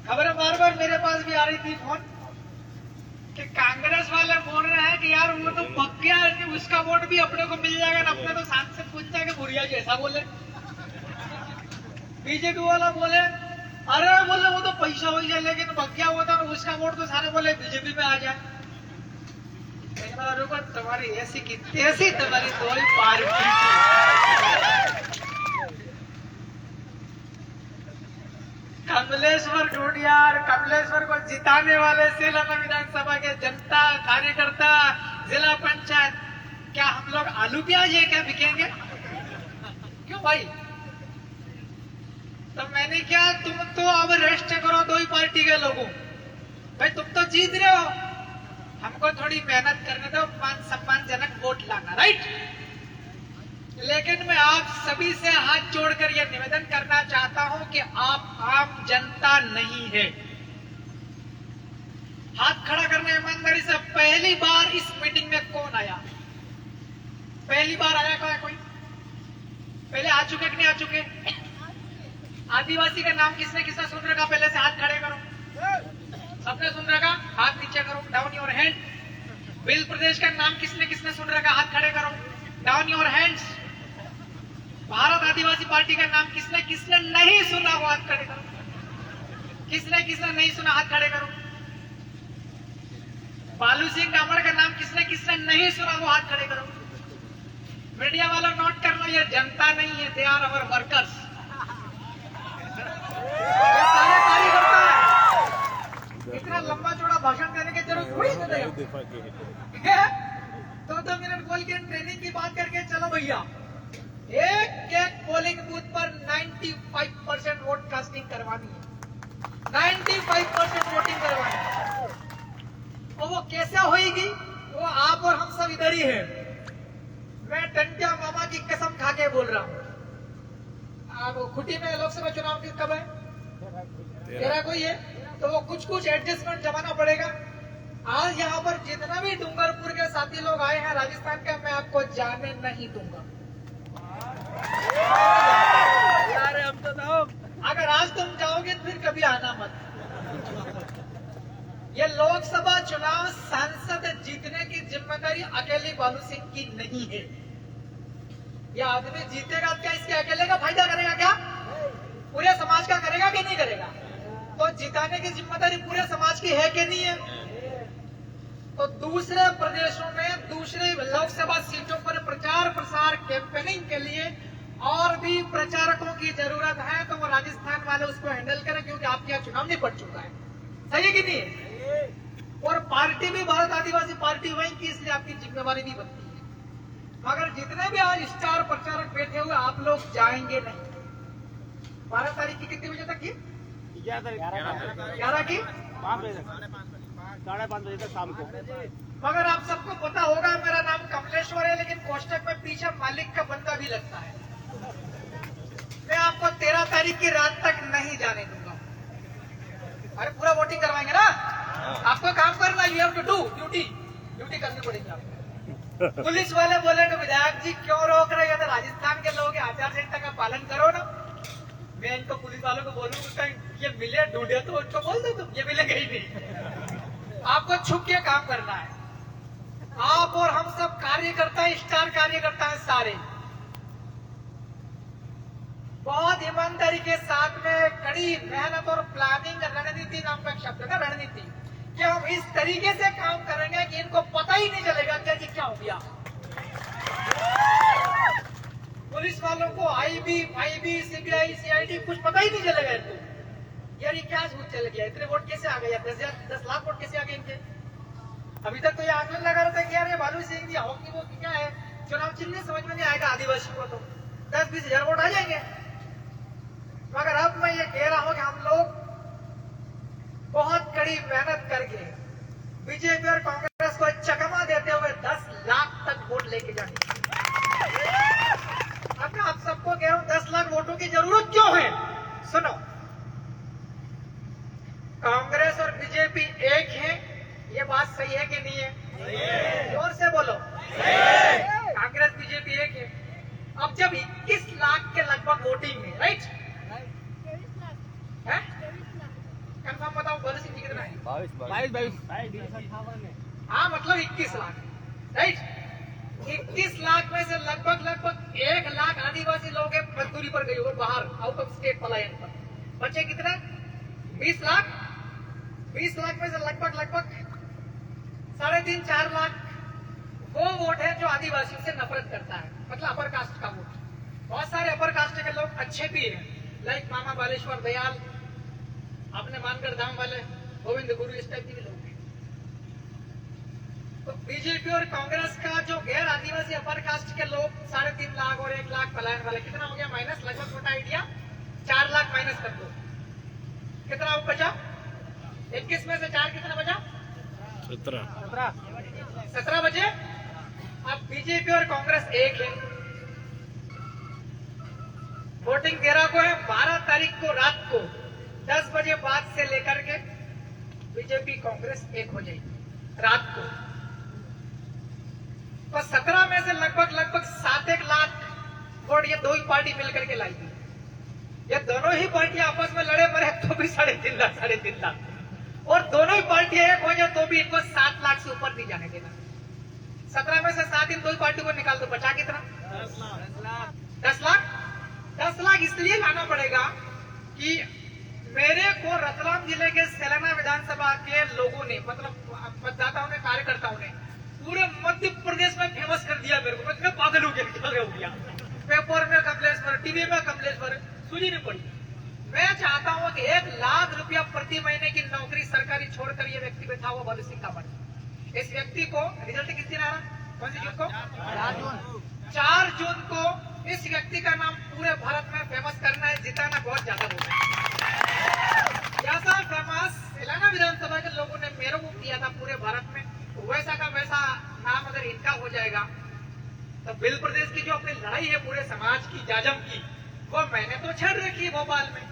खबरें बार बार मेरे पास भी आ रही थी फोन कि कांग्रेस वाले बोल रहे हैं कि यार वो तो पक गया कि उसका वोट भी अपने को मिल जाएगा, अपने तो सांसद पूछता है कि भुरिया जैसा बोले। बीजेपी वाला बोले अरे बोले वो तो पैसा हो जाए लेकिन पक गया हुआ था उसका वोट तो सारे बोले बीजेपी में आ जाए। तुम्हारी ऐसी की तैसी तुम्हारी कोई पार्टी कमलेश्वर ढूंढियार, कमलेश्वर को जिताने वाले सेलाना विधानसभा के जनता कार्यकर्ता जिला पंचायत, क्या हम लोग आलू प्याज है क्या बिकेंगे? क्यों भाई? तो मैंने क्या, तुम तो अब रेस्ट करो दो ही पार्टी के लोगों, भाई तुम तो जीत रहे हो, हमको थोड़ी मेहनत करने दो, मान सम्मानजनक वोट लाना, राइट? लेकिन मैं आप सभी से हाथ जोड़कर यह निवेदन करना चाहता हूं कि आप आम जनता नहीं है। हाथ खड़ा करने ईमानदारी से, पहली बार इस मीटिंग में कौन आया? पहली बार आया कोई? पहले आ चुके कि नहीं आ चुके? आदिवासी का नाम किसने किसने सुन रखा? पहले से हाथ खड़े करो। सबने सुन रखा? हाथ नीचे करो, डाउन योर हैंड। बिल प्रदेश का नाम किसने किसने सुन रखा? हाथ खड़े करो, down your hands. Bharat Adivasi party का नाम किसने किसने नहीं सुना वो हाथ खड़े करो। किसने किसने नहीं सुना हाथ खड़े करो। बालू सिंह कामड़ का नाम किसने किसने नहीं सुना वो हाथ खड़े करो। मीडिया वाला नोट कर लो, ये जनता नहीं है, दे आर अवर वर्कर्स। सारे कार्यकर्ता है, इतना लंबा चौड़ा भाषण देने की जरूरत थोड़ी है। दो मिनट बोल के ट्रेनिंग की बात करके चलो भैया, एक पोलिंग बूथ पर 95% वोट कास्टिंग करवानी है, 95% वोटिंग करवानी है। और वो कैसे होगी? वो आप और हम सब इधर ही है। मैं टंटिया मामा की कसम खा के बोल रहा हूँ। अब खुटी में लोकसभा चुनाव की कब है? 13 को ही है, तो वो कुछ एडजस्टमेंट जमाना पड़ेगा। आज यहाँ पर जितना भी डूंगरपुर के साथी लोग आए हैं राजस्थान का, मैं आपको जाने नहीं दूंगा। यार हम तो अगर आज तुम जाओगे तो फिर कभी आना मत। ये लोकसभा चुनाव सांसद जीतने की जिम्मेदारी अकेली बालू सिंह की नहीं है। यह आदमी जीतेगा क्या इसके अकेले का फायदा करेगा क्या? पूरे समाज का करेगा कि नहीं करेगा? तो जिताने की जिम्मेदारी पूरे समाज की है कि नहीं है? तो दूसरे प्रदेशों में दूसरे लोकसभा सीटों पर प्रचार प्रसार कैंपेनिंग के लिए और भी प्रचारकों की जरूरत है, तो वो राजस्थान वाले उसको हैंडल करें, क्योंकि आपके यहाँ चुनाव नहीं पड़ चुका है। सही है कि नहीं? और पार्टी भी भारत आदिवासी पार्टी वही की, इसलिए आपकी जिम्मेवारी भी बनती है। मगर जितने भी आज स्टार प्रचारक बैठे हुए, आप लोग जाएंगे नहीं। 12 तारीख की कितने बजे तक की? 11 की 5:30 बजे तक शाम को। मगर आप सबको पता होगा मेरा नाम कमलेश्वर है, लेकिन कोष्टक में पीछे मालिक का बंदा भी लगता है। मैं आपको 13 तारीख की रात तक नहीं जाने दूंगा। अरे पूरा वोटिंग करवाएंगे ना, आपको काम करना, you have to do duty करनी पड़ेगी आपको। पुलिस वाले बोले कि विधायक जी क्यों रोक रहे हैं? तो राजस्थान के लोग आचार संहिता का पालन करो ना। मैं इनको पुलिस वालों को बोलूंगा ये मिले ढूंढे तो उनको बोल दो तुम, ये मिलेगा ही नहीं। आपको छुप के काम करना है। आप और हम सब कार्यकर्ता, स्टार कार्यकर्ता है सारे, बहुत ईमानदारी के साथ में कड़ी मेहनत और प्लानिंग, रणनीति नाम का शब्द है, रणनीति, कि हम इस तरीके से काम करेंगे कि इनको पता ही नहीं चलेगा कि क्या हो गया। पुलिस वालों को आईबी, सीबीआई, सीआईडी कुछ पता ही नहीं चलेगा इनको। यार ये क्या झूठ चल गया, इतने वोट कैसे आ गए? 10 लाख वोट कैसे आ गए इनके? अभी तक तो ये आंदोलन लगा रहा था कि यार ये बालू सिंह जी हॉकी वो क्या है, चुनाव चिन्ह समझ में नहीं आएगा आदिवासी को, तो 10-20 हजार वोट आ जाएंगे। मगर अब मैं ये कह रहा हूं कि हम लोग बहुत कड़ी मेहनत करके बीजेपी और कांग्रेस को चकमा देते हुए 10 लाख तक वोट लेके जाएंगे। अब मैं आप सबको कह रहा हूं 10 लाख वोटों की जरूरत क्यों है? सुनो, कांग्रेस और बीजेपी एक है, ये बात सही है कि नहीं है? जोर से बोलो। कांग्रेस बीजेपी एक है। अब जब 21 लाख के लगभग वोटिंग में, राइट, 22 हाँ मतलब 21 लाख, राइट। 21 लाख में से लगभग 1 लाख आदिवासी लोग मजदूरी पर गए और बाहर आउट ऑफ स्टेट पलायन पर। बचे कितना? 20 लाख। 20 लाख में से लगभग 3.5-4 लाख वो वोट है जो आदिवासियों से नफरत करता है, मतलब अपर कास्ट का वोट। बहुत सारे अपर कास्ट के लोग अच्छे भी हैं, लाइक मामा बालेश्वर दयाल, अपने मानगढ़ धाम वाले गोविंद गुरु, इस टाइप के भी लोग हैं। तो बीजेपी और कांग्रेस का जो गैर आदिवासी अपर कास्ट के लोग 3.5 लाख और 1 लाख पलायन वाले, कितना हो गया माइनस? लगभग छोटा आइडिया 4 लाख माइनस कर दो, कितना बचा? 21 में से 4 कितना बचा? 17 बचे। अब बीजेपी और कांग्रेस एक है, वोटिंग 13 को है। 12 तारीख को रात को 10 बजे बाद से लेकर के बीजेपी कांग्रेस एक हो जाएगी रात को। तो 17 में से लगभग 7-1 लाख वोट ये दो ही पार्टी मिलकर के लाएगी। ये दोनों ही पार्टियां आपस में लड़े मरे तो भी 3.5 लाख, और दोनों ही पार्टियां एक हो जाए तो भी इनको 7 लाख से ऊपर नहीं जाने देना। 17 में से 7 इन दो ही पार्टी को निकाल दो, बचा कितना? 10 लाख। 10 लाख इसलिए लाना पड़ेगा कि मेरे को रतलाम जिले के सेलाना विधानसभा के लोगों ने, मतलब मतदाताओं ने, कार्यकर्ताओं ने पूरे मध्य प्रदेश में फेमस कर दिया मेरे को। मतलब पागल हो गया, पेपर में कमलेश्वर, टीवी में कमलेश्वर, सूझी नहीं पड़ी। मैं चाहता हूं कि 1 लाख रुपया प्रति महीने की नौकरी सरकारी छोड़कर ये व्यक्ति बैठा हुआ भगत सिंह कामत, इस व्यक्ति को रिजल्ट किस दिन आ रहा? कौन सी जून को? 4 जून को इस व्यक्ति का नाम पूरे भारत में फेमस करना है, जिताना बहुत ज्यादा होगा। जैसा फेमस तेलंगाना विधानसभा के लोगों ने मेरे को किया था पूरे भारत में, वैसा का वैसा नाम अगर इनका हो जाएगा तो बिल प्रदेश की जो अपनी लड़ाई है पूरे समाज की, जाजम की, वो मैंने तो छेड़ रखी है भोपाल में।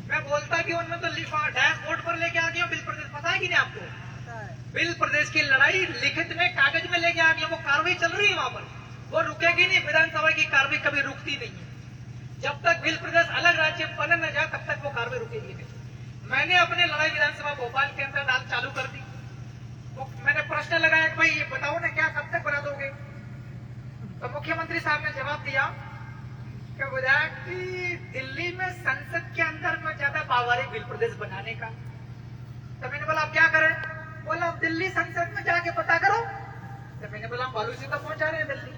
मैं बोलता कि उनमें तो डैशबोर्ड पर लेके आ गया बिल प्रदेश, पता है कि नहीं आपको? बिल प्रदेश की लड़ाई लिखित में कागज में लेके आ गया, वो कार्रवाई चल रही है वहां पर, वो रुकेगी नहीं। विधानसभा की कार्रवाई कभी रुकती नहीं है, जब तक बिल प्रदेश अलग राज्य बन न जाए तब तक वो कार्रवाई रुकेगी नहीं। मैंने अपने लड़ाई विधानसभा भोपाल के अंदर डाल चालू कर दी। वो मैंने प्रश्न लगाया कि भाई ये बताओ ना, क्या कब तक बना दोगे? तो मुख्यमंत्री साहब ने जवाब दिया कि विधायक की दिल्ली में संसद के अंदर में ज्यादा पावर है बिल प्रदेश बनाने का। तो मैंने बोला आप क्या करें? बोला आप दिल्ली संसद में जाके पता करो। तो मैंने बोला हम बालू से तो पहुंचा रहे हैं दिल्ली।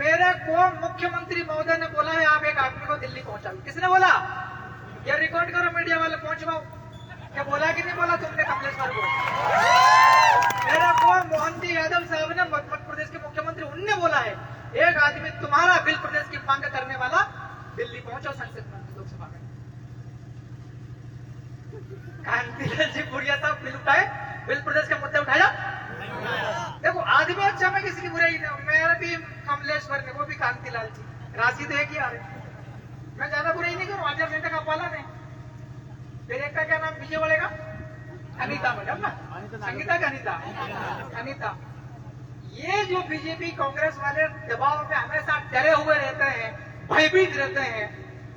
मेरे को मुख्यमंत्री महोदय ने बोला है आप एक आदमी को दिल्ली पहुंचा लो। किसने बोला? ये रिकॉर्ड करो, मीडिया वाले पहुंचवाओ। क्या बोला कि नहीं बोला तुमने कमलेश्वर को? मेरे को मोहन जी यादव साहब ने, मध्य प्रदेश के मुख्यमंत्री, उनने बोला है एक आदमी तुम्हारा बिल प्रदेश की मांग करने वाला दिल्ली पहुंचो संसद में, लोकसभा में। कांतिलाल जी बुढ़िया साहब बिल उठाए, बिल प्रदेश के मुद्दे उठाया। देखो आदमी अच्छा, मैं किसी की बुराई नहीं, मेरा भी कमलेश्वर ने, वो भी कांतिलाल जी, राशि तो एक ही आ रहे। मैं ज्यादा बुराई नहीं करूँ, आचार संहिता का पालन है। फिर एक का क्या नाम पीछे वाले का? अनीता मैडम ना, संगीता का अनीता। ये जो बीजेपी कांग्रेस वाले दबाव में हमेशा डरे हुए रहते हैं, भयभीत रहते हैं,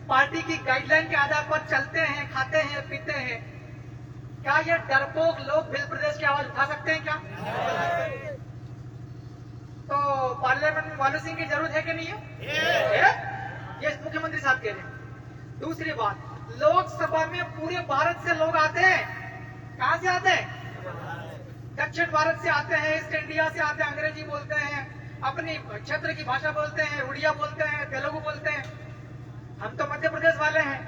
पार्टी की गाइडलाइन के आधार पर चलते हैं, खाते हैं, पीते हैं, क्या ये डरपोक लोग बिल प्रदेश की आवाज उठा सकते हैं क्या? तो पार्लियामेंट में बालू सिंह की जरूरत है कि नहीं है? ये मुख्यमंत्री साहब कह रहे हैं। दूसरी बात, लोकसभा में पूरे भारत से लोग आते हैं। कहां से आते हैं? दक्षिण भारत से आते हैं, ईस्ट इंडिया से आते हैं, अंग्रेजी बोलते हैं, अपनी क्षेत्र की भाषा बोलते हैं, उड़िया बोलते हैं, तेलुगु बोलते हैं। हम तो मध्य प्रदेश वाले हैं,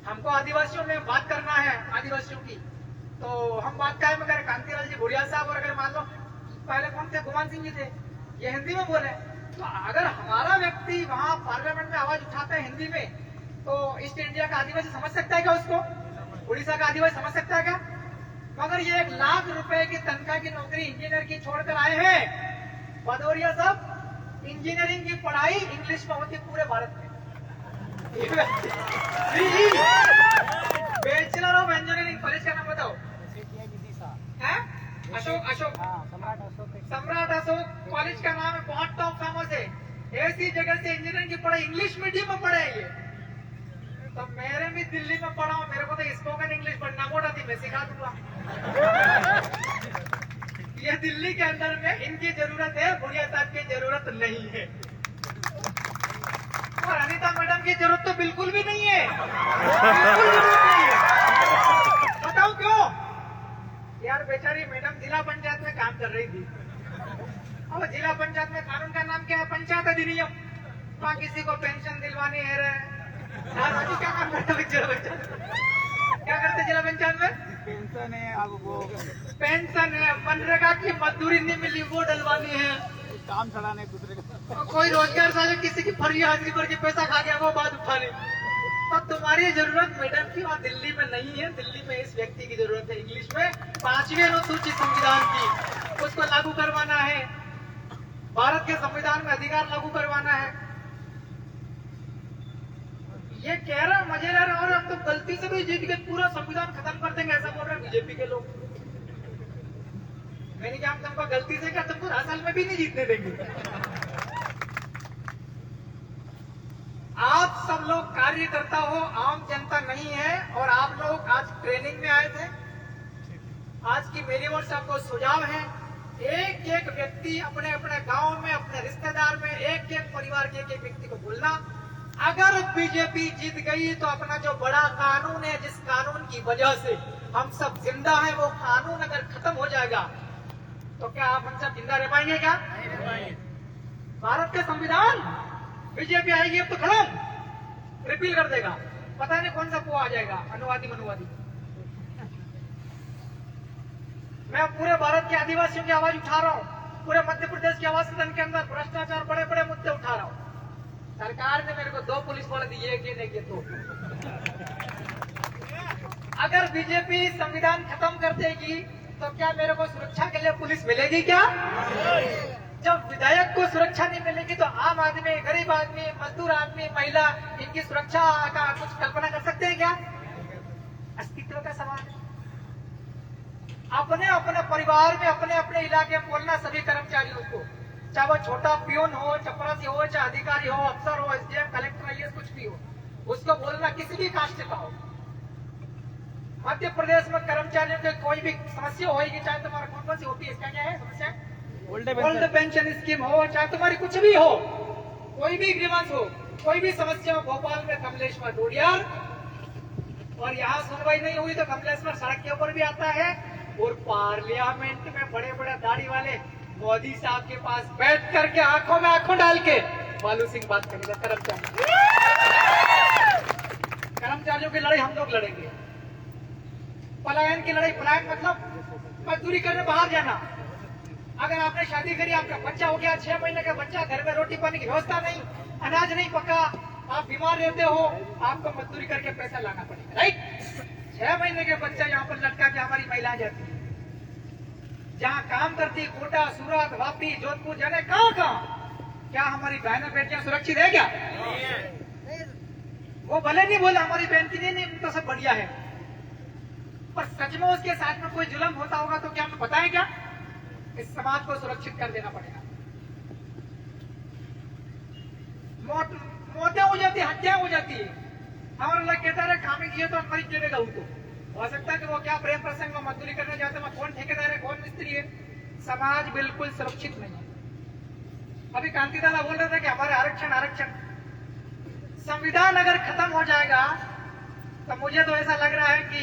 हमको आदिवासियों में बात करना है, आदिवासियों की, तो हम बात काहे में करें? कांतिलाल जी भुड़िया साहब, और अगर मान लो पहले कौन थे, गुमान सिंह जी थे, ये हिंदी में बोले, तो अगर हमारा व्यक्ति वहां पार्लियामेंट में आवाज उठाता है हिंदी में, तो ईस्ट इंडिया का आदिवासी समझ सकता है क्या उसको? उड़ीसा का आदिवासी समझ सकता है क्या? मगर ये 1 लाख रुपए की तनख्वाह की नौकरी इंजीनियर की छोड़कर आए हैं। भदौरिया साहब, इंजीनियरिंग की पढ़ाई इंग्लिश में होती पूरे भारत में। बैचलर ऑफ इंजीनियरिंग, कॉलेज का नाम बताओ। अशोक सम्राट अशोक कॉलेज का नाम है, बहुत टॉप फेमस है। ऐसी जगह से इंजीनियरिंग की पढ़ाई इंग्लिश मीडियम में पढ़े ये। तो मेरे भी दिल्ली में पढ़ा हूँ, मेरे को तो स्पोकन इंग्लिश पढ़ना मोटा थी, मैं सिखा दूंगा। ये दिल्ली के अंदर में इनकी जरूरत है, भुरिया साहब की जरूरत नहीं है, और अनीता मैडम की जरूरत तो बिल्कुल भी नहीं है, बिल्कुल जरूरत नहीं है। बताओ क्यों? यार बेचारी मैडम जिला पंचायत में काम कर रही थी। अब जिला पंचायत में कानून का नाम क्या है? पंचायत अधिनियम। वहाँ किसी को पेंशन दिलवानी है रे, क्या काम करते जिला पंचायत में? क्या करते जिला पंचायत में? पेंशन है आपको, पेंशन है, मनरेगा की मजदूरी नहीं मिली वो डलवानी है, काम चलाने दूसरे का। कोई रोजगार साझा किसी की फर्जी हाजिरी भर के पैसा खा गया वो बात उठा ली। और तुम्हारी जरूरत मैडम की वहाँ दिल्ली में नहीं है, दिल्ली में इस व्यक्ति की जरूरत है। इंग्लिश में 5वीं अनुसूची संविधान की, उसको लागू करवाना है, भारत के संविधान में अधिकार लागू करवाना है। ये कह रहा मजे ले रहे, और अब तो गलती से भी जीत के पूरा संविधान खत्म कर देंगे, ऐसा बोल रहे हैं बीजेपी के लोग। मैंने क्या तुमको गलती से क्या, तुमको असल में भी नहीं जीतने देंगे। आप सब लोग कार्यकर्ता हो, आम जनता नहीं है, और आप लोग आज ट्रेनिंग में आए थे। आज की मेरी ओर से आपको सुझाव है, एक एक व्यक्ति अपने अपने गांव में, अपने रिश्तेदार में, एक एक परिवार के एक एक व्यक्ति को बोलना, अगर बीजेपी जीत गई तो अपना जो बड़ा कानून है, जिस कानून की वजह से हम सब जिंदा हैं, वो कानून अगर खत्म हो जाएगा तो क्या आप हम सब जिंदा रह पाएंगे? क्या भारत का संविधान बीजेपी आएगी अब तो खत्म, रिपील कर देगा, पता नहीं कौन सा कुआ आ जाएगा, अनुवादी मनुवादी। मैं पूरे भारत के आदिवासियों की आवाज उठा रहा हूँ, पूरे मध्य प्रदेश के आवास सदन के अंदर भ्रष्टाचार बड़े बड़े मुद्दे उठा रहा हूँ। सरकार ने मेरे को 2 पुलिस वाले दिए, कि नहीं किए तो। अगर बीजेपी संविधान खत्म कर देगी तो क्या मेरे को सुरक्षा के लिए पुलिस मिलेगी? क्या जब विधायक को सुरक्षा नहीं मिलेगी तो आम आदमी, गरीब आदमी, मजदूर आदमी, महिला, इनकी सुरक्षा का कुछ कल्पना कर सकते हैं क्या? अस्तित्व का सवाल है। अपने अपने परिवार में, अपने अपने इलाके में बोलना सभी कर्मचारियों को, चाहे वो छोटा पियून हो, चपरासी हो, चाहे अधिकारी हो, अफसर हो, एसडीएम, कलेक्टर, आईएएस कुछ भी हो, उसको बोलना किसी भी कास्ट का हो। मध्य प्रदेश में कर्मचारियों की कोई भी समस्या होगी, चाहे तुम्हारा कौन सी होती है, इसका क्या है समस्या? ओल्ड पेंशन स्कीम हो, चाहे तुम्हारी कुछ भी हो, कोई भी ग्रीवांस हो, कोई भी समस्या हो, भोपाल में कमलेश्वर डोडियार, और यहाँ सुनवाई नहीं हुई तो कमलेश्वर सड़क के ऊपर भी आता है, और पार्लियामेंट में बड़े बड़े दाढ़ी वाले मोदी साहब के पास बैठ करके आंखों में आंखों डाल के बालू सिंह बात करेगा। कर्मचारियों की लड़ाई हम लोग लड़ेंगे। पलायन की लड़ाई, पलायन मतलब मजदूरी करने बाहर जाना। अगर आपने शादी करी, आपका बच्चा हो गया, 6 महीने का बच्चा, घर में रोटी पानी की व्यवस्था नहीं, अनाज नहीं पका, आप बीमार रहते हो, आपको मजदूरी करके पैसा लाना पड़ेगा, राइट? 6 महीने के बच्चा यहाँ पर लटका के हमारी महिला जाती है, जहाँ काम करती, कोटा, सूरत, वापी, जोधपुर, जाने कहाँ। क्या हमारी बहनें बेटियां सुरक्षित है? क्या वो भले नहीं बोले हमारी बहन की नहीं, तो सब बढ़िया है, पर सच में उसके साथ में कोई जुल्म होता होगा तो क्या हमें पता है? क्या इस समाज को सुरक्षित कर देना पड़ेगा। मौतें हो जाती, हत्या हो जाती है, हमारा लोग कहता है काम किए तो मरीज देगा उनको। हो सकता है कि वो क्या प्रेम प्रसंग में मजदूरी करने जाते हैं, कौन ठेकेदार है, कौन मिस्त्री है। समाज बिल्कुल सुरक्षित नहीं है। अभी कांति दादा बोल रहे थे कि हमारे आरक्षण, संविधान अगर खत्म हो जाएगा तो मुझे तो ऐसा लग रहा है कि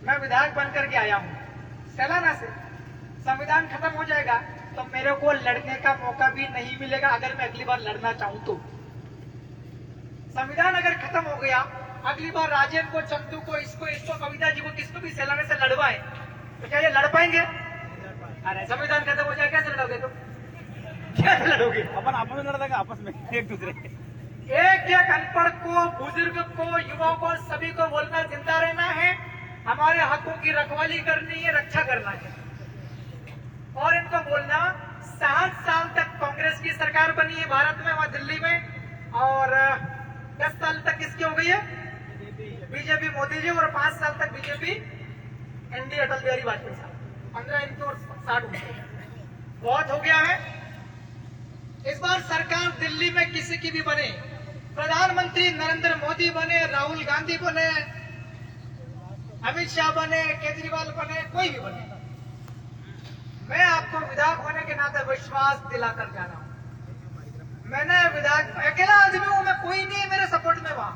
मैं विधायक बनकर के आया हूं सैलाना से, संविधान खत्म हो जाएगा तो मेरे को लड़ने का मौका भी नहीं मिलेगा, अगर मैं अगली बार लड़ना चाहूं तो। संविधान अगर खत्म हो गया, अगली बार राजेंद्र को, चंदू को, इसको कविता जी को, किसको भी सैलाने से लड़वाए तो क्या ये लड़ पाएंगे? अरे संविधान खत्म हो जाए कैसे लड़ोगे तुम? कैसे लड़ोगे? अपन आपस में लड़ देंगे, आपस में एक दूसरे। एक अनपढ़ को, बुजुर्ग को, युवाओं को, सभी को बोलना जिंदा रहना है, हमारे हकों की रखवाली करनी है, रक्षा करना है। और इनको बोलना 7 साल तक कांग्रेस की सरकार बनी है भारत में, वहां दिल्ली में, और 10 साल तक किसकी हो गई है? बीजेपी मोदी जी, और 5 साल तक बीजेपी एनडी अटल बिहारी वाजपेयी साहब, 15 इनके और 60 बहुत हो गया है। इस बार सरकार दिल्ली में किसी की भी बने, प्रधानमंत्री नरेंद्र मोदी बने, राहुल गांधी बने, अमित शाह बने, केजरीवाल बने, कोई भी बने, मैं आपको विधायक होने के नाते विश्वास दिलाकर जा रहा हूं। मैंने विधायक अकेला आदमी हूं मैं, कोई नहीं है मेरे सपोर्ट में वहां,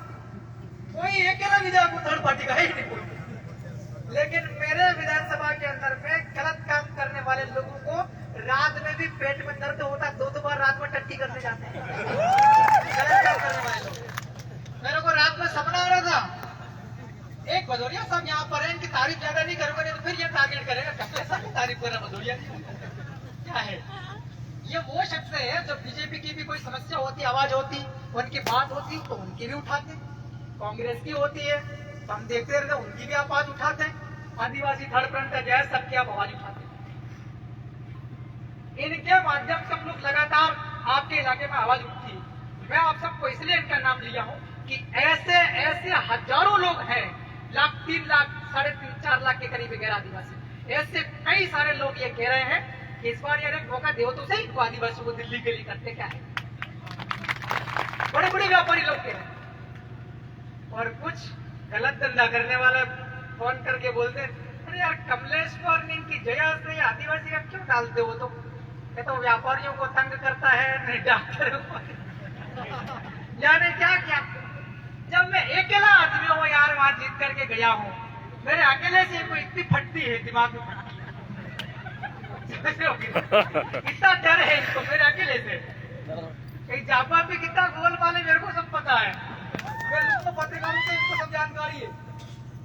कोई अकेला विधायक हूं, थर्ड पार्टी का ही नहीं कोई। लेकिन मेरे विधानसभा के अंदर में गलत काम करने वाले लोगों को रात में भी पेट में दर्द होता है, 2 बार रात में टट्टी करने जाते हैं गलत काम करने वाले लोग। मेरे को रात में सपना आ रहा था, एक भदौरिया साहब यहाँ पर है, इनकी तारीफ ज्यादा नहीं करूंगा नहीं तो फिर ये टारगेट करेगा, कपिल साहब की तारीफ कर रहा भदौरिया क्या है। ये वो शख्स है जो बीजेपी की भी कोई समस्या होती, आवाज होती, उनकी बात होती तो उनकी भी उठाते, कांग्रेस की होती है तो हम देखते रहते उनकी भी आवाज उठाते हैं, आदिवासी थर्ड फ्रंट का जैस सबकी आप आवाज उठाते हैं। इनके माध्यम से हम लोग लगातार आपके इलाके में आवाज उठती है। मैं आप सबको इसलिए इनका नाम लिया हूं कि ऐसे ऐसे हजारों लोग हैं, 3 लाख 3.5 4 लाख के करीब गैर आदिवासी, ऐसे कई सारे लोग ये कह रहे हैं कि इस बार यार मौका दो तो सही, इनको आदिवासियों को दिल्ली के लिए करते क्या है। बड़े बड़े व्यापारी लोग कह रहे हैं, और कुछ गलत धंधा करने वाले फोन करके बोलते अरे यार कमलेश्वर ने इनकी जगह से आदिवासी का क्यों डालते हो, तो व्यापारियों को तंग करता है, नहीं डॉक्टर यानी क्या क्या। जब मैं अकेला आदमी हूँ यार, वहां जीत करके गया हूँ, मेरे अकेले से कोई इतनी फटती है, दिमाग में फटती है इतना डर है इनको मेरे अकेले से। कहीं जापान में कितना गोल वाले मेरे को सब पता है, मेरे तो पत्रकारों से इनको सब जानकारी है।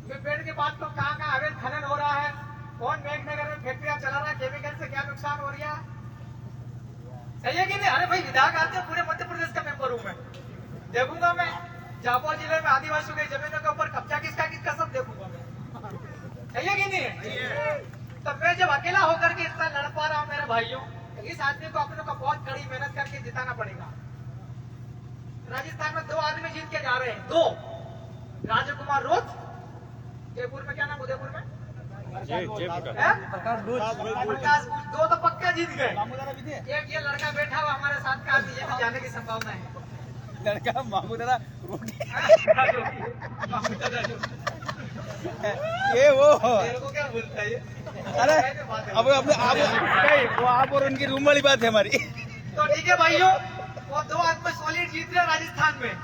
मैं बैठ के बात तो कहाँ अवैध खनन हो रहा है, कौन मेघनगर में फैक्ट्रियां चला रहा है, केमिकल से क्या नुकसान हो रहा है, सही है कि नहीं। अरे भाई विधायक आते हैं, पूरे मध्य प्रदेश का मेंबर हूं मैं, देखूंगा मैं झाबुआ जिले में आदिवासियों की जमीनों के ऊपर कब्जा किसका सब देखूंगा मैं, सही है कि नहीं। तो मैं जब अकेला होकर के इतना लड़ पा रहा हूं मेरे भाइयों, इस आदमी को अपनों का बहुत कड़ी मेहनत करके जिताना पड़ेगा। राजस्थान में 2 आदमी जीत के जा रहे हैं, 2, राजकुमार रोज, जयपुर में क्या नाम, उदयपुर में प्रकाश बूथ, 2 तो पक्का जीत गए। एक ये लड़का बैठा हुआ हमारे साथ का, ये भी जाने की संभावना है, लड़का मामू दादा ये वो मेरे को क्या बोलता है ये, अरे अब वो आप और उनकी रूम वाली बात है हमारी। तो ठीक है भाइयों, वो 2 आदमी सॉलिड जीत रहे राजस्थान में,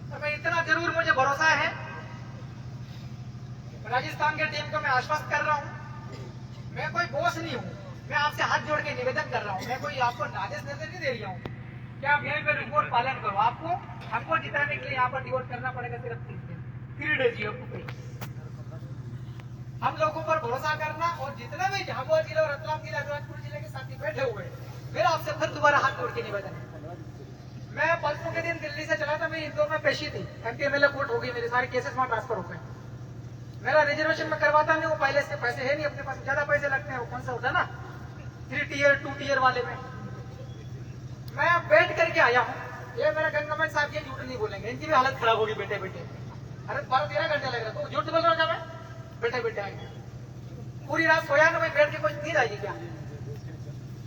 तो मैं इतना जरूर मुझे भरोसा है, राजस्थान के टीम को मैं आश्वस्त कर रहा हूं, मैं कोई बॉस नहीं हूं, मैं आपसे हाथ जोड़ के निवेदन कर रहा हूं, मैं कोई आपको आदेश नहीं दे रहा हूं कि आप यहीं पे रिपोर्ट पालन करो। आपको हमको जिताने के लिए यहाँ पर डिवोट करना पड़ेगा सिर्फ 3 डेज ही आपको, हम लोगों पर भरोसा करना, और जितने भी झाबुआ जिले और रतलाम जिले अलीराजपुर जिले के साथी बैठे हुए, मेरा आपसे फिर दोबारा हाथ जोड़ के निवेदन है। मैं परसों के दिन दिल्ली से चला था, मेरी इंदौर में पेशी थी, MPMLA कोर्ट हो गई, मेरे सारे केसेस वहां ट्रांसफर हो गए। मेरा रिजर्वेशन में करवाता नहीं हूँ, पहले से पैसे है नहीं अपने पास, ज्यादा पैसे लगते हैं, वो कौन सा होता है ना 3 टियर 2 टियर वाले में। मैं बैठ करके आया हूँ, ये मेरा गंगामन साहब ये झूठ नहीं बोलेंगे, इनकी भी हालत खराब होगी बैठे बैठे। अरे 12-13 घंटे लग रहा, तो झूठ बोल रहा था मैं, बैठे बैठे आएंगे, पूरी रात सोया ना, मैं बैठ के कुछ नींद आई क्या।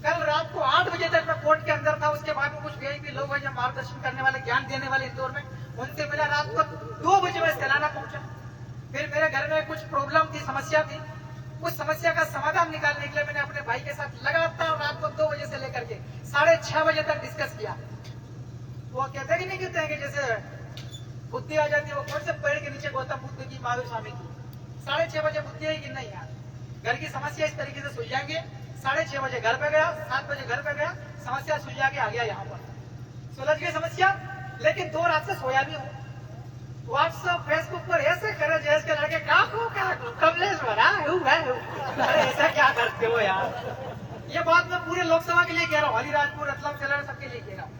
कल रात को 8 बजे तक मैं कोर्ट के अंदर था, उसके बाद में कुछ VIP लोग हैं जो मार्गदर्शन करने वाले, ज्ञान देने वाले इंदौर में, उनसे मिला। रात को 2 बजे मैं सलाना पहुंचा, फिर मेरे घर में कुछ प्रॉब्लम थी, समस्या थी, उस समस्या का समाधान निकालने के लिए मैंने अपने भाई के साथ लगातार रात को 2 बजे से लेकर के 6:30 बजे तक डिस्कस किया। वो कहते कि नहीं कहते हैं कि जैसे बुद्धि आ जाती है, वो कौन से पेड़ के नीचे गौतम बुद्ध की, महावीर स्वामी की, 6:30 बजे बुद्धि है कि नहीं यार, घर की समस्या इस तरीके से सुलझाएंगे। 6:30 बजे घर पे गया, 7 बजे घर पे गया, समस्या सुलझा के आ गया, यहाँ पर सुलझ गई समस्या। लेकिन 2 रात से सोया नहीं हूँ, व्हाट्सएप फेसबुक पर ऐसे करे जैसे के लड़के कमलेश्वर ऐसा क्या करते हो यार। ये बात मैं पूरे लोकसभा के लिए कह रहा हूँ, अलीराजपुर रतलाम चला सबके लिए कह रहा हूँ,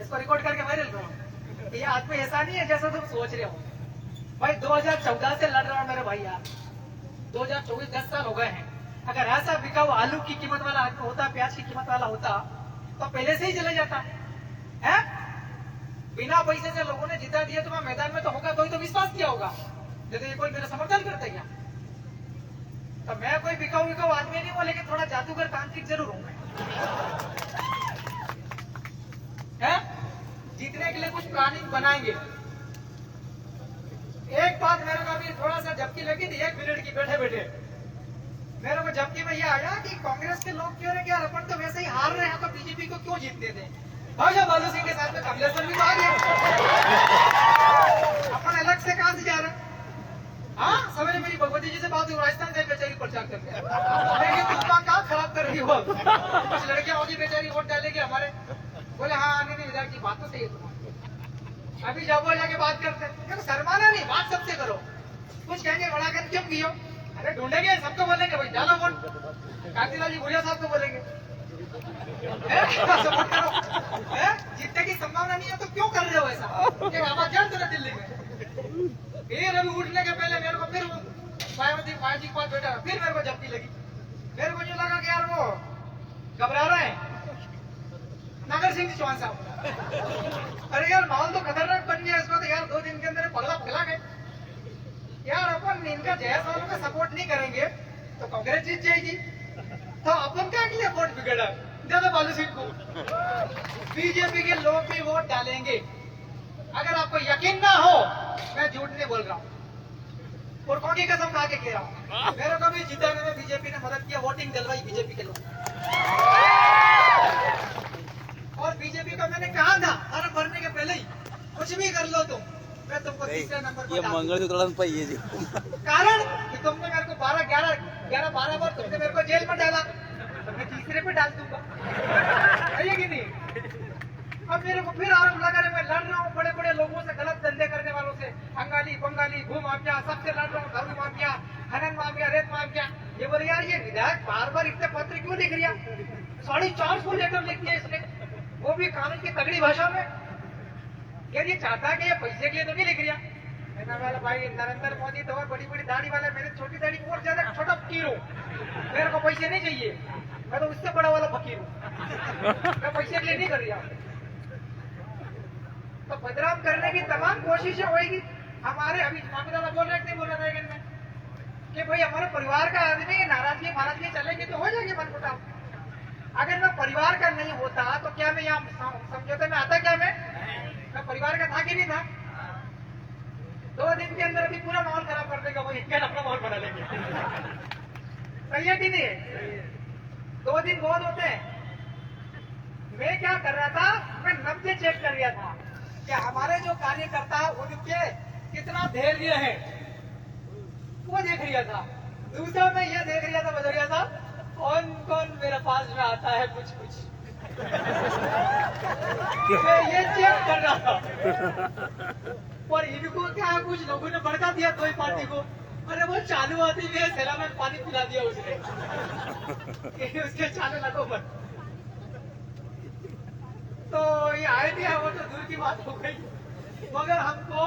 इसको रिकॉर्ड करके वायरल करो। ये आदमी ऐसा नहीं है जैसा तुम सोच रहे हो भाई। 2014 से लड़ रहा हूँ मेरे भाई यार, 2024 10 साल हो गए हैं। अगर ऐसा बिका हुआ आलू की कीमत वाला आदमी होता, प्याज की कीमत वाला होता, तो पहले से ही चले जाता है। बिना पैसे से लोगों ने जिता दिया, तो मैं मैदान में तो होगा तो विश्वास किया होगा, जैसे ये कोई मेरा समर्थन करता क्या। तो मैं कोई बिकाऊ आदमी नहीं हूँ, लेकिन थोड़ा जादूगर तांत्रिक जरूर हूँ मैं। जीतने के लिए कुछ प्लानिंग बनाएंगे। एक बात मेरे को अभी थोड़ा सा झपकी लगी थी 1 मिनट की, बैठे बैठे मेरे को झपकी में ये आया कि कांग्रेस के लोग क्यों रहे, अपन तो वैसे ही हार रहे हैं तो बीजेपी को क्यों जीतने दें। भाजपा बालू सिंह के साथ में कमलेश्वर भी तो आ गया, अपन अलग से कहां से जा रहे हैं। हाँ, सवेरे मेरी भगवती जी से बात हुई, राजस्थान से बेचारी प्रचार करते हैं, लेकिन तुम कहाँ खराब कर रही हो। कुछ लड़कियां होगी बेचारी वोट डालेगी हमारे, बोले हाँ आने नहीं विधायक जी, बात तो सही है तुम्हारी। अभी जाओ जाके बात करते हैं, शर्माना नहीं, बात सबसे करो। कुछ कहेंगे बड़ा कर क्यों कियो, अरे ढूंढेंगे सबको बोलेंगे भाई डालो वोट, कांतिलाल जी भूरिया साहब को बोलेंगे सपोर्ट करो। जीतने की संभावना नहीं है तो क्यों कर रहे हो ऐसा, ये बाबा जान तो दिल्ली में। फिर अभी उठने के पहले मेरे को फिर मायावती माया जी के पास बैठा, फिर मेरे को झपकी लगी। मेरे को जो लगा कि यार वो घबरा रहे हैं नागर सिंह जी चौहान साहब। अरे यार माहौल तो खतरनाक बन गया इसको, तो यार 2 दिन के अंदर पगला फैला गए यार। अपन इनका जैस वालों का सपोर्ट नहीं करेंगे तो कांग्रेस जीत जाएगी, तो अपन क्या के लिए वोट बिगड़ा, दे दो बालू सिंह को। बीजेपी के लोग भी वोट डालेंगे, अगर आपको यकीन ना हो मैं झूठ नहीं बोल रहा हूँ, और कौन की कसम खा के कह रहा हूँ। मेरे को भी जिताने में बीजेपी ने मदद किया, वोटिंग दिलवाई बीजेपी के लोग। और बीजेपी को मैंने कहा था फॉर्म भरने के पहले ही, कुछ भी कर लो तुम, मैं तुमको तीसरे नंबर पर मंगलसूत्र पाहिजे जी। कारण कि तुमने मेरे को 12 बार तुमने मेरे को जेल में डाला, तो मैं तीसरे पे डाल दूंगा, है कि नहीं। अब मेरे को फिर आरोप लगा रहे, मैं लड़ रहा हूँ बड़े बड़े लोगों से, गलत धंधे करने वालों से, अंगाली बंगाली भू माफिया सबसे लड़ रहा हूँ, दारू माफिया, खनन माफिया, रेत माफिया। ये बोले यार ये विधायक बार बार इतने पत्र क्यों लिख रहा, 450 लेटर लिख दिया इसने, वो भी कानून की तगड़ी भाषा में। यार ये चाहता है कि ये पैसे के लिए तो नहीं लिख रहा। मैंने बोला भाई नरेंद्र मोदी तो और बड़ी बड़ी दाढ़ी वाला, मेरे छोटी दाढ़ी और ज्यादा छोटा फकीर हूँ, मेरे को पैसे नहीं चाहिए, मैं तो उससे बड़ा वाला फकीर हूँ, मैं पैसे के लिए नहीं कर रहा। तो बदनाम करने की तमाम कोशिशें होगी हमारे। अभी मामला बोल रहे नहीं बोल रहा था कि भाई हमारे परिवार का आदमी नाराजगी महाराजगी चलेगी तो हो जाएगी मनमुटाव। अगर मैं परिवार का नहीं होता तो क्या मैं यहाँ समझौते में आता, क्या मैं परिवार का था कि नहीं था। 2 दिन के अंदर अभी पूरा माहौल खराब कर देगा, वो इनका अपना माहौल बना लेंगे। सही है कि नहीं, 2 दिन बहुत होते हैं। मैं क्या कर रहा था, मैं नब्जे चेक कर रहा था कि हमारे जो कार्यकर्ता उनके कितना धैर्य है, वो देख रहा था। दूसरा मैं ये देख रहा था बजरिया साहब, कौन कौन मेरे पास में आता है कुछ कुछ मैं ये चेक कर रहा था। और इनको क्या कुछ लोगों ने भड़का दिया कोई पार्टी को, अरे वो चालू आती है सेला में पानी पिला दिया उसने उसके चालू लगो पर। तो ये आइडिया वो तो दूर की बात हो गई, मगर हमको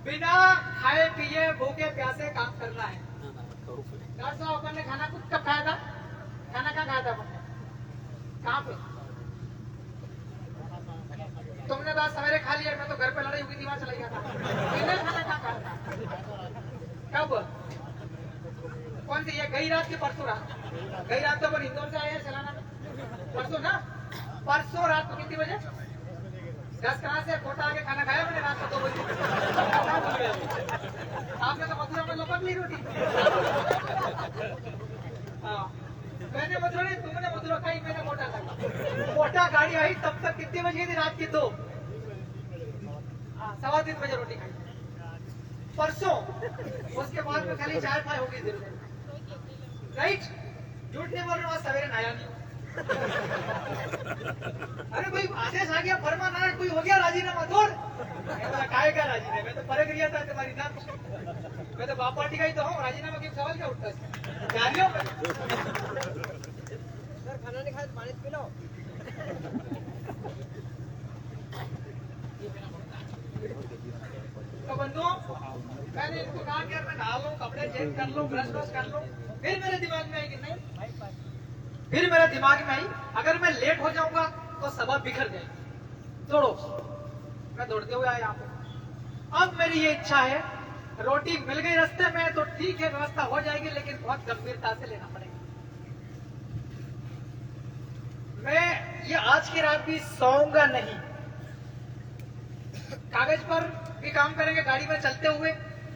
बिना खाए पिए भूखे प्यासे काम करना है। डॉक्टर साहब अपन ने खाना कुछ कब खाया था, खाना कहाँ खाया था अपन ने, कहाँ पे? तुमने तो सवेरे खा लिया, मैं तो घर पे लड़ाई हुई थी वहां चला गया था। मैंने खाना कहाँ खाया था, कब, कौन सी, ये गई रात की परसों रात? गई रात तो अपन इंदौर से आए हैं सलाना में, परसों ना, परसों रात को कितनी बजे? 10 कहाँ से कोटा आके खाना खाया मैंने रात को 2 बजे। आपने तो मथुरा में लपक ली रोटी। हाँ मैंने मथुरा नहीं, तुमने मथुरा खाई, मैंने कोटा खाई। कोटा गाड़ी आई तब तक कितनी बजे थी, रात की 2, 3:15 बजे रोटी खाई परसों। उसके बाद में खाली चाय फाय होगी दिन में, राइट? झूठ नहीं बोल रहा हूँ, सवेरे नहाया नहीं। अरे भाई आदेश आ गया, फरमान आया, कोई हो गया राजीनामा तोड़, काय का राजीनामा, मैं तो परख गया था तुम्हारी नाम, मैं तो बाप पार्टी का ही तो हूँ, राजीनामा के सवाल क्या उठता है? जानियो सर खाना नहीं खाया पानी पी लो। तो बंधुओं मैंने इनको कहा कि मैं नहा लूं, कपड़े चेंज कर लूं, ब्रश वश कर लूं, फिर मेरे दिमाग में आई कि नहीं, फिर मेरे दिमाग में आई अगर मैं लेट हो जाऊंगा तो सभा बिखर जाएगी, दौड़ो। मैं दौड़ते हुए आया यहाँ पे। अब मेरी ये इच्छा है, रोटी मिल गई रास्ते में तो ठीक है, व्यवस्था हो जाएगी, लेकिन बहुत गंभीरता से लेना पड़ेगा। मैं ये आज की रात भी सोऊंगा नहीं, कागज पर भी काम करेंगे, गाड़ी में चलते हुए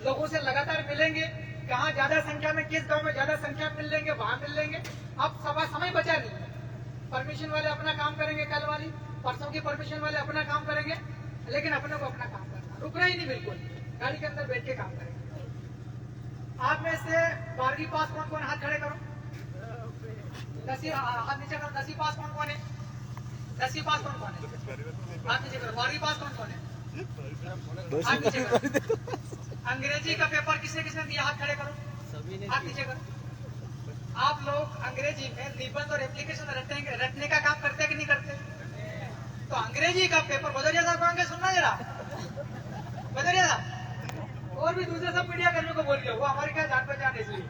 लोगों से लगातार मिलेंगे, कहाँ ज्यादा संख्या में, किस गांव में ज्यादा संख्या में मिल लेंगे, वहां मिल लेंगे। अब समय बचा नहीं, परमिशन वाले अपना काम करेंगे, कल वाली परसों की परमिशन वाले अपना काम करेंगे, लेकिन अपने को अपना काम करना, रुकना ही नहीं, बिल्कुल गाड़ी के अंदर बैठ के काम करेंगे। आप में से 12वीं पास कौन कौन, हाथ खड़े करो। 10वीं हाथ नीचे करो। 10वीं पास कौन कौन है? 10वीं पास कौन कौन है? हाथ नीचे करो। 12वीं पास कौन कौन है? हाथ नीचे करो। अंग्रेजी का पेपर किसने किसने दिया, हाथ खड़े करो, हाथ नीचे करो। आप लोग अंग्रेजी में निबंध और एप्लीकेशन रटने का काम करते कि नहीं करते? तो अंग्रेजी का पेपर बदरिया साहब को सुनना जरा, बदरिया साहब और भी दूसरे सब मीडिया कर्मियों को बोल रहे हो, वो हमारी क्या जान पहचान है, इसलिए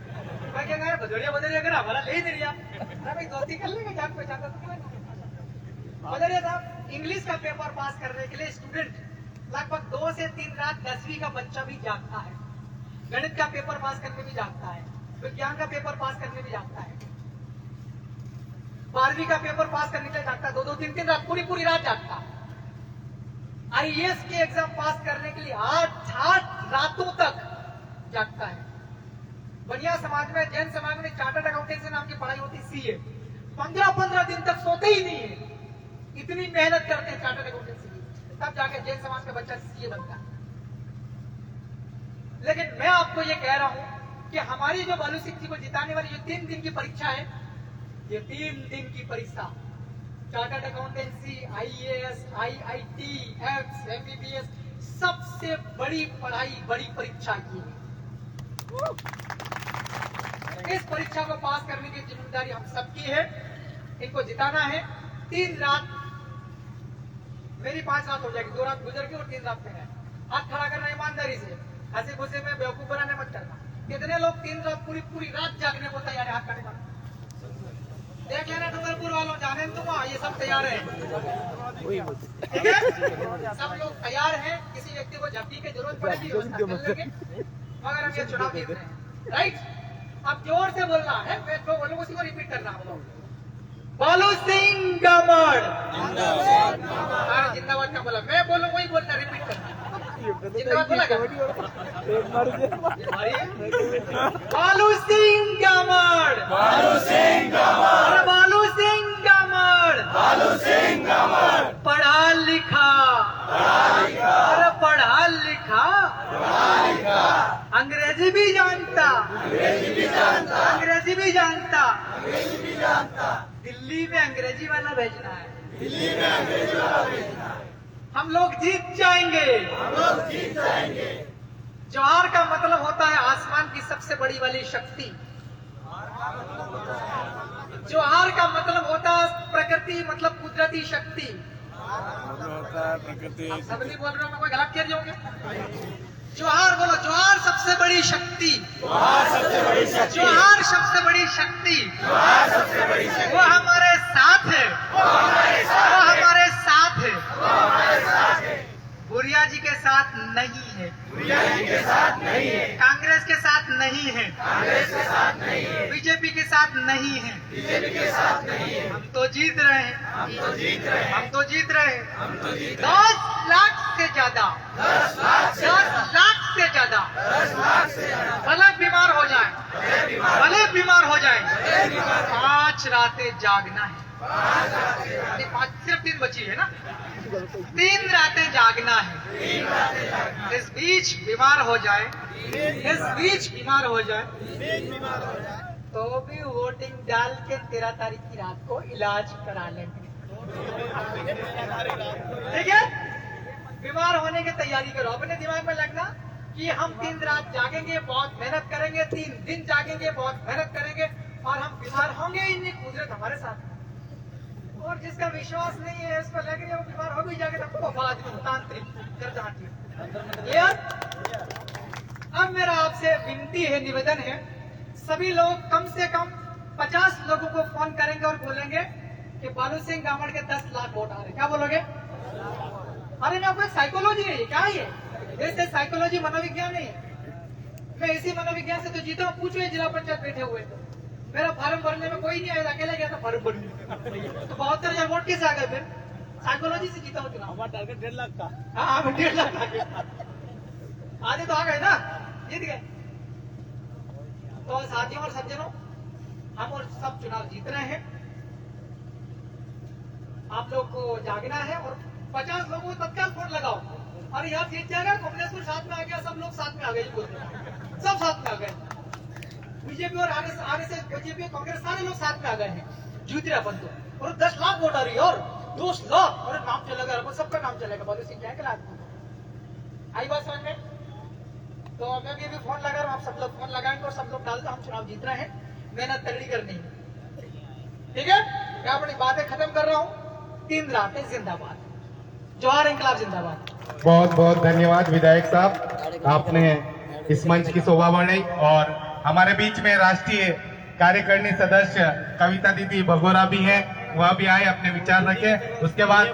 मैं क्या कह रहा बदरिया कर हमारा ले ही नहीं रहा, भाई दोस्ती कर लेंगे, जान पहचान तो बदरिया साहब। इंग्लिश का पेपर पास करने के लिए स्टूडेंट लगभग 2 से 3 रात 10वीं का बच्चा भी जागता है, गणित का पेपर पास करने भी जागता है, विज्ञान का पेपर पास करने भी जागता है, 12वीं का पेपर पास करने के लिए जागता है, 2-2, 3-3 रात, पूरी रात जागता है। IAS के एग्जाम पास करने के लिए 8 रातों तक जागता है। बनिया समाज में, जैन समाज में चार्टर्ड अकाउंटेंसी नाम की पढ़ाई होती, CA, 15-15 दिन तक सोते ही नहीं है, इतनी मेहनत करते हैं चार्टर्ड अकाउंटेंसी की, तब जाके जैन समाज का बच्चा CA बनता है। लेकिन मैं आपको ये कह रहा हूं कि हमारी जो बालू सिंह जी को जिताने वाली जो 3 दिन की परीक्षा है, ये 3 दिन की परीक्षा chartered accountancy, IAS, IIT, apps, MBBS, सबसे बड़ी पढ़ाई, बड़ी परीक्षा की है। इस परीक्षा को पास करने की जिम्मेदारी हम सबकी है, इनको जिताना है। 3 रात, मेरी 5 रात हो जाएगी, 2 रात गुजर गई और 3 रात में है। हाथ खड़ा करना ईमानदारी से, हंसी खुशी में बेवकूफ बनाने मत करना। कितने लोग 3 रात पूरी रात जागने को तैयार है, हाथ खड़े करना। देख लेना डूंगरपुर वालों, जाने तुम, ये सब तैयार है, ठीक है, सब लोग तैयार हैं। किसी व्यक्ति को झपकी की जरूरत पड़ेगी मगर हम ये चुनाव जीत रहे हैं, राइट। अब जोर से बोलना है, मैं जो बोलूँ उसी को रिपीट करना है। बालू सिंह गामड़ जिंदाबाद का बोला, मैं बोलूँ वही बोलना, रिपीट करना, जिंदाबाद बोला क्या? बालू सिंह गामड़, बालू सिंह गामड़, बालू सिंह गामड़, बालू सिंह गामड़, पढ़ा लिखा, अरे पढ़ा लिखा, अंग्रेजी भी जानता, अंग्रेजी भी जानता, दिल्ली में अंग्रेजी वाला भेजना है, दिल्ली में अंग्रेजी वाला भेजना है। हम लोग जीत जाएंगे, हम लोग जीत जाएंगे। ज्वार का मतलब होता है आसमान की सबसे बड़ी वाली शक्ति, ज्वार का मतलब होता है प्रकृति, मतलब कुदरती शक्ति, सब नहीं बोल रहे हो, मैं कोई गलत कह रही होंगे। ज्वार बोलो, ज्वार सबसे बड़ी शक्ति, ज्वार सबसे बड़ी शक्ति, ज्वार सबसे बड़ी शक्ति, ज्वार सबसे बड़ी शक्ति, वो हमारे साथ है, वो हमारे साथ, वो हमारे साथ है, वो हमारे साथ है। भूरिया जी के साथ नहीं है, भूरिया जी के साथ नहीं है, कांग्रेस के साथ नहीं है, कांग्रेस के साथ नहीं है, बीजेपी के साथ नहीं है, बीजेपी के साथ नहीं है। हम तो जीत रहे हैं, हम तो जीत रहे हैं, हम तो जीत रहे हैं, हम तो जीत रहे हैं। 10 लाख से ज्यादा, 10 लाख से ज्यादा, 10 लाख से ज्यादा भले बीमार हो जाए, भले बीमार हो जाए, 5 रातें जागना है, 5 सिर्फ 3 बची है ना, 3 रातें जागना है। इस बीच बीमार हो जाए, इस बीच बीमार हो जाए तो भी वोटिंग डाल के 13 तारीख की रात को इलाज करा लेंगे, ठीक है। बीमार होने की तैयारी करो, अपने दिमाग में लगना कि हम 3 रात जागेंगे, बहुत मेहनत करेंगे, 3 दिन जागेंगे, बहुत मेहनत करेंगे और हम बीमार होंगे ही नहीं, कुदरत हमारे साथ। और जिसका विश्वास नहीं है, उसको लग रही है वो बीमार हो भी जाएगा, तो तांत्रिक अब मेरा आपसे विनती है, निवेदन है, सभी लोग कम से कम 50 लोगों को फोन करेंगे और बोलेंगे कि बालू सिंह गामड़ के 10 लाख वोट आ रहे। क्या बोलोगे? अरे मैं आपको साइकोलॉजी है, क्या है ये? साइकोलॉजी मनोविज्ञान नहीं है। मैं इसी मनोविज्ञान से तो जीता हूँ। पूछो जिला पंचायत बैठे हुए, मेरा फार्म भरने में कोई नहीं आया, अकेले गया था फार्म भरने, तो 72,000 वोट कैसे आ गए फिर? साइकोलॉजी से जीता हूँ चुनाव। हमारा टारगेट 1.5 लाख का। हाँ 1.5 लाख आधे तो आ गए ना, जीत गए। तो साथियों और सज्जनों, हम और सब चुनाव जीत रहे हैं। आप लोग को जागना है और 50 लोगों को तत्काल फोन लगाओ और यह जीत जाएगा। भुवनेश्वर साथ में आ गया, सब लोग साथ में आ गए, बोलते हैं सब साथ में आ गए। बीजेपी और आगे से बीजेपी और कांग्रेस सारे लोग साथ में आ गए हैं, जीत रहे अपन तो। और 10 लाख वोट आ रही है और 2 लाख और नाम चलेगा, अपन सबका नाम चलेगा। बालू सिंह क्या खिला आई बात समझ में? तो मैं भी अभी फोन लगा रहा हूँ, आप सब लोग फोन लगाएंगे और सब लोग डाल दो। हम चुनाव जीत रहे हैं, मेहनत तगड़ी करनी है, ठीक है? मैं अपनी बातें खत्म कर रहा हूँ। 3 रातें जिंदाबाद, जवाहर इंकलाब जिंदाबाद। बहुत बहुत धन्यवाद विधायक साहब, आपने इस मंच की शोभा बढ़ाई। और हमारे बीच में राष्ट्रीय कार्यकारिणी सदस्य कविता दीदी भगोरा भी हैं, वह भी आए, अपने विचार रखें। उसके बाद